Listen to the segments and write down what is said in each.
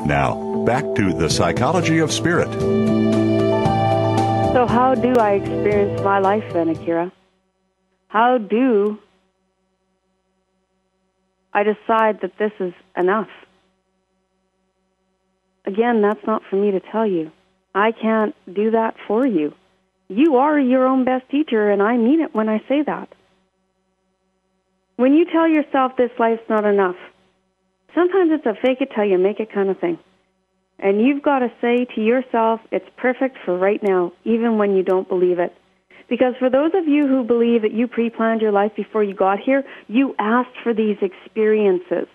Now, back to The Psychology of Spirit. So how do I experience my life then, AuKeeRa? How do I decide that this is enough? Again, that's not for me to tell you. I can't do that for you. You are your own best teacher, and I mean it when I say that. When you tell yourself this life's not enough, sometimes it's a fake it till you make it kind of thing. And you've got to say to yourself, it's perfect for right now, even when you don't believe it. Because for those of you who believe that you pre-planned your life before you got here, you asked for these experiences.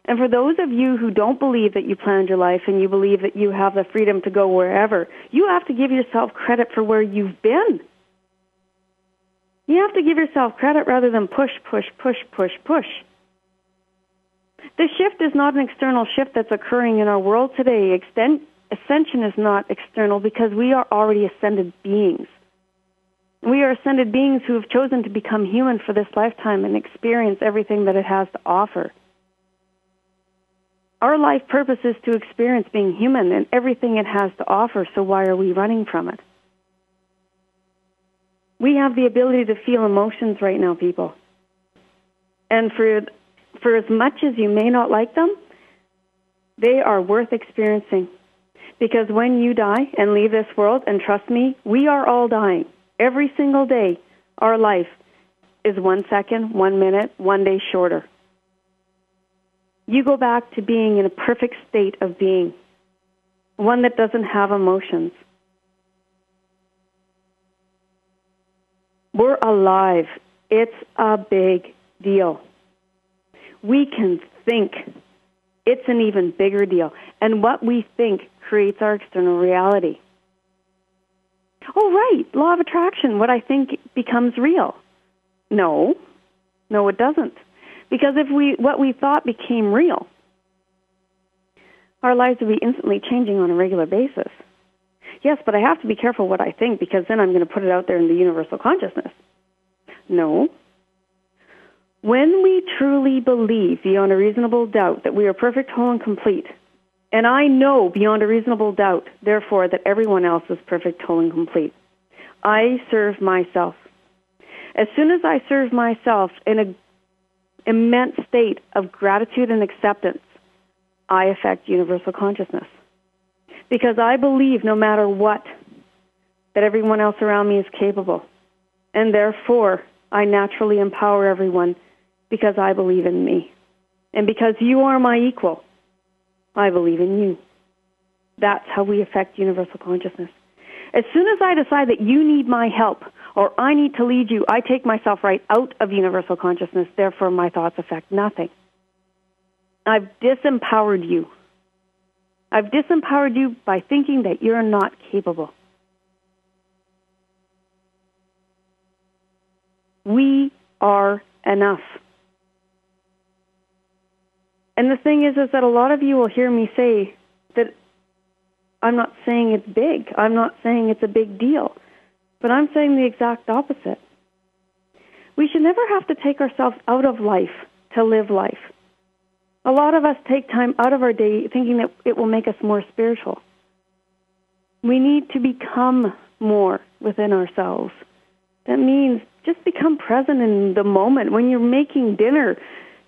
And for those of you who don't believe that you planned your life and you believe that you have the freedom to go wherever, you have to give yourself credit for where you've been. You have to give yourself credit rather than push, push, push, push, push. The shift is not an external shift that's occurring in our world today. Ascension is not external because we are already ascended beings. We are ascended beings who have chosen to become human for this lifetime and experience everything that it has to offer. Our life purpose is to experience being human and everything it has to offer, so why are we running from it? We have the ability to feel emotions right now, people. And for as much as you may not like them, they are worth experiencing. Because when you die and leave this world, and trust me, we are all dying. Every single day, our life is 1 second, 1 minute, 1 day shorter. You go back to being in a perfect state of being, one that doesn't have emotions. We're alive. It's a big deal. We can think. It's an even bigger deal. And what we think creates our external reality. Oh, right, law of attraction. What I think becomes real. No, it doesn't. Because if what we thought became real, our lives would be instantly changing on a regular basis. Yes, but I have to be careful what I think because then I'm going to put it out there in the universal consciousness. No. When we truly believe beyond a reasonable doubt that we are perfect, whole, and complete, and I know beyond a reasonable doubt, therefore, that everyone else is perfect, whole, and complete, I serve myself. As soon as I serve myself in an immense state of gratitude and acceptance, I affect universal consciousness. Because I believe no matter what, that everyone else around me is capable. And therefore, I naturally empower everyone because I believe in me. And because you are my equal, I believe in you. That's how we affect universal consciousness. As soon as I decide that you need my help or I need to lead you, I take myself right out of universal consciousness. Therefore, my thoughts affect nothing. I've disempowered you. I've disempowered you by thinking that you're not capable. We are enough. And the thing is that a lot of you will hear me say that I'm not saying it's big. I'm not saying it's a big deal. But I'm saying the exact opposite. We should never have to take ourselves out of life to live life. A lot of us take time out of our day thinking that it will make us more spiritual. We need to become more within ourselves. That means just become present in the moment. When you're making dinner,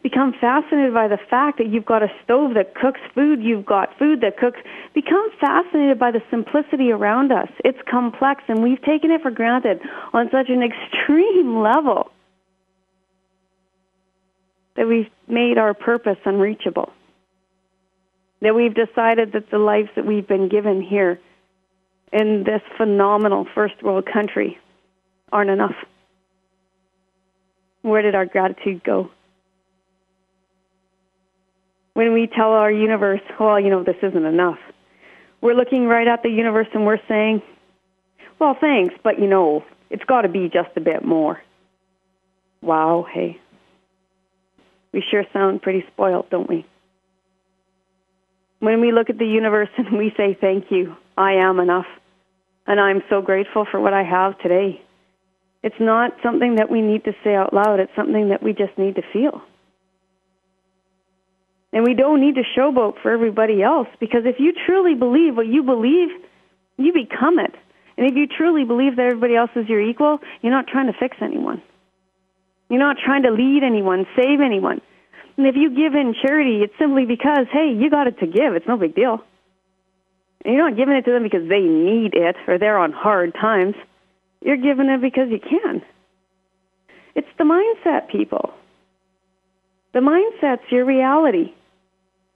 become fascinated by the fact that you've got a stove that cooks food, you've got food that cooks. Become fascinated by the simplicity around us. It's complex, and we've taken it for granted on such an extreme level that we've made our purpose unreachable. That we've decided that the lives that we've been given here in this phenomenal first world country aren't enough. Where did our gratitude go? When we tell our universe, well, this isn't enough, we're looking right at the universe and we're saying, well, thanks, but it's got to be just a bit more. Wow, hey. We sure sound pretty spoiled, don't we? When we look at the universe and we say, thank you, I am enough, and I'm so grateful for what I have today. It's not something that we need to say out loud. It's something that we just need to feel. And we don't need to showboat for everybody else, because if you truly believe what you believe, you become it. And if you truly believe that everybody else is your equal, you're not trying to fix anyone. You're not trying to lead anyone, save anyone. And if you give in charity, it's simply because, hey, you got it to give. It's no big deal. And you're not giving it to them because they need it or they're on hard times. You're giving it because you can. It's the mindset, people. The mindset's your reality.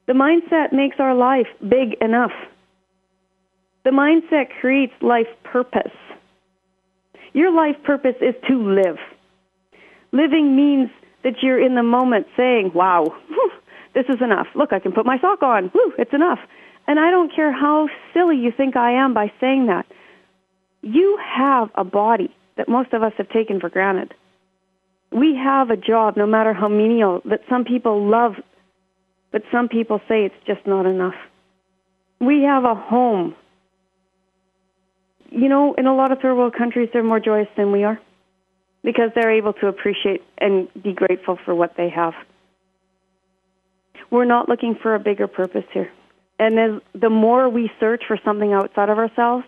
The mindset makes our life big enough. The mindset creates life purpose. Your life purpose is to live. Living means that you're in the moment saying, wow, whew, this is enough. Look, I can put my sock on. Whew, it's enough. And I don't care how silly you think I am by saying that. You have a body that most of us have taken for granted. We have a job, no matter how menial, that some people love, but some people say it's just not enough. We have a home. You know, in a lot of third world countries, they're more joyous than we are because they're able to appreciate and be grateful for what they have. We're not looking for a bigger purpose here. And the more we search for something outside of ourselves,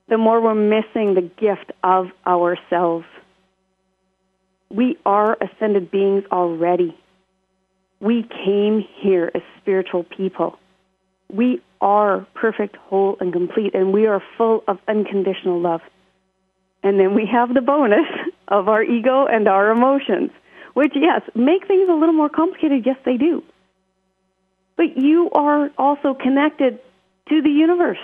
the more we're missing the gift of ourselves. We are ascended beings already. We came here as spiritual people. We are perfect, whole, and complete, and we are full of unconditional love. And then we have the bonus of our ego and our emotions, which, yes, make things a little more complicated. Yes, they do. But you are also connected to the universe.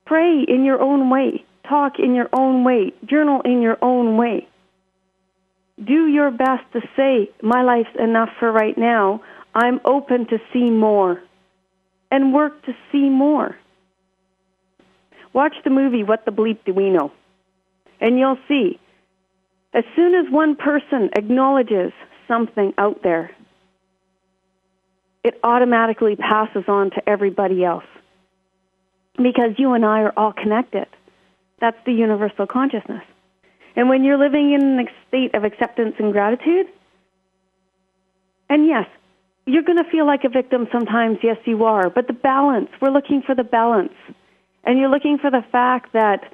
Pray in your own way. Talk in your own way. Journal in your own way. Do your best to say, my life's enough for right now. I'm open to see more. And work to see more. Watch the movie, What the Bleep Do We Know? And you'll see, as soon as one person acknowledges something out there, it automatically passes on to everybody else. Because you and I are all connected. That's the universal consciousness. And when you're living in a state of acceptance and gratitude, and yes, you're going to feel like a victim sometimes, yes you are, but the balance, we're looking for the balance. And you're looking for the fact that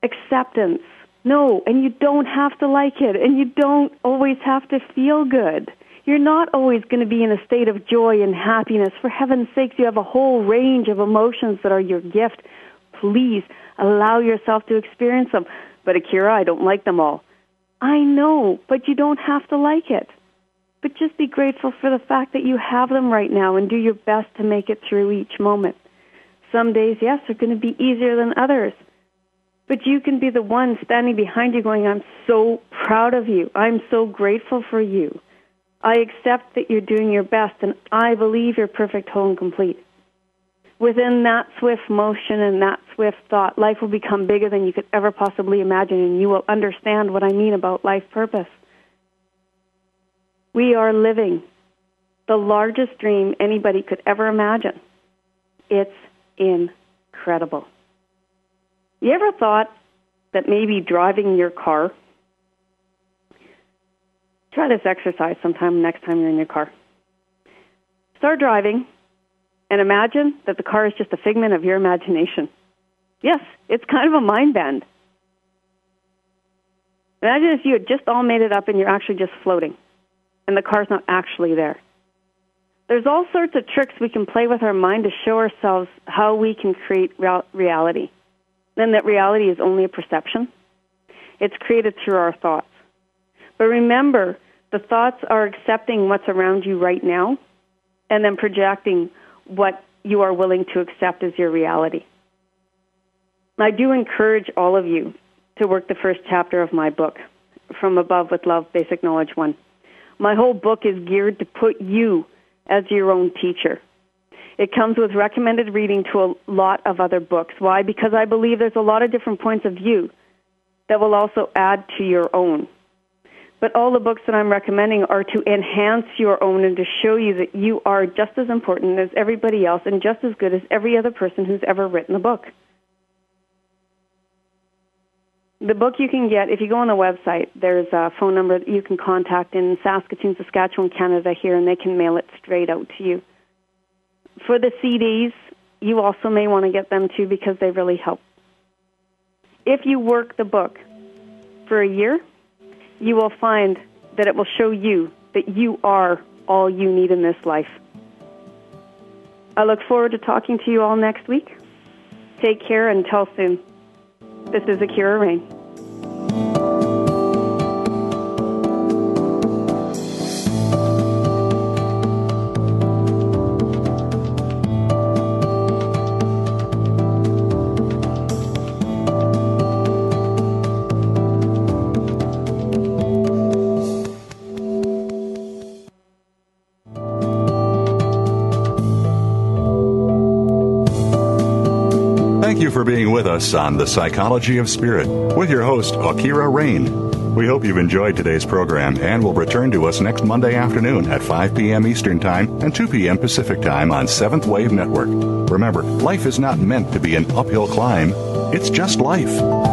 acceptance, no, and you don't have to like it, and you don't always have to feel good. You're not always going to be in a state of joy and happiness. For heaven's sakes, you have a whole range of emotions that are your gift. Please allow yourself to experience them. But AuKeeRa, I don't like them all. I know, but you don't have to like it. But just be grateful for the fact that you have them right now and do your best to make it through each moment. Some days, yes, are going to be easier than others. But you can be the one standing behind you going, I'm so proud of you. I'm so grateful for you. I accept that you're doing your best, and I believe you're perfect, whole, and complete. Within that swift motion and that swift thought, life will become bigger than you could ever possibly imagine, and you will understand what I mean about life purpose. We are living the largest dream anybody could ever imagine. It's incredible. You ever thought that maybe driving your car, try this exercise sometime next time you're in your car. Start driving and imagine that the car is just a figment of your imagination. Yes, it's kind of a mind bend. Imagine if you had just all made it up and you're actually just floating and the car's not actually there. There's all sorts of tricks we can play with our mind to show ourselves how we can create reality. Then that reality is only a perception. It's created through our thoughts. But remember, the thoughts are accepting what's around you right now and then projecting what you are willing to accept as your reality. I do encourage all of you to work the first chapter of my book, From Above with Love, Basic Knowledge 1. My whole book is geared to put you as your own teacher. It comes with recommended reading to a lot of other books. Why? Because I believe there's a lot of different points of view that will also add to your own. But all the books that I'm recommending are to enhance your own and to show you that you are just as important as everybody else and just as good as every other person who's ever written a book. The book you can get, if you go on the website, there's a phone number that you can contact in Saskatoon, Saskatchewan, Canada here, and they can mail it straight out to you. For the CDs, you also may want to get them too because they really help. If you work the book for a year, you will find that it will show you that you are all you need in this life. I look forward to talking to you all next week. Take care and until soon. This is AuKeeRa Rayne. Thank you for being with us on The Psychology of Spirit with your host, AuKeeRa Rayne. We hope you've enjoyed today's program and will return to us next Monday afternoon at 5 p.m. Eastern Time and 2 p.m. Pacific Time on Seventh Wave Network. Remember, life is not meant to be an uphill climb. It's just life.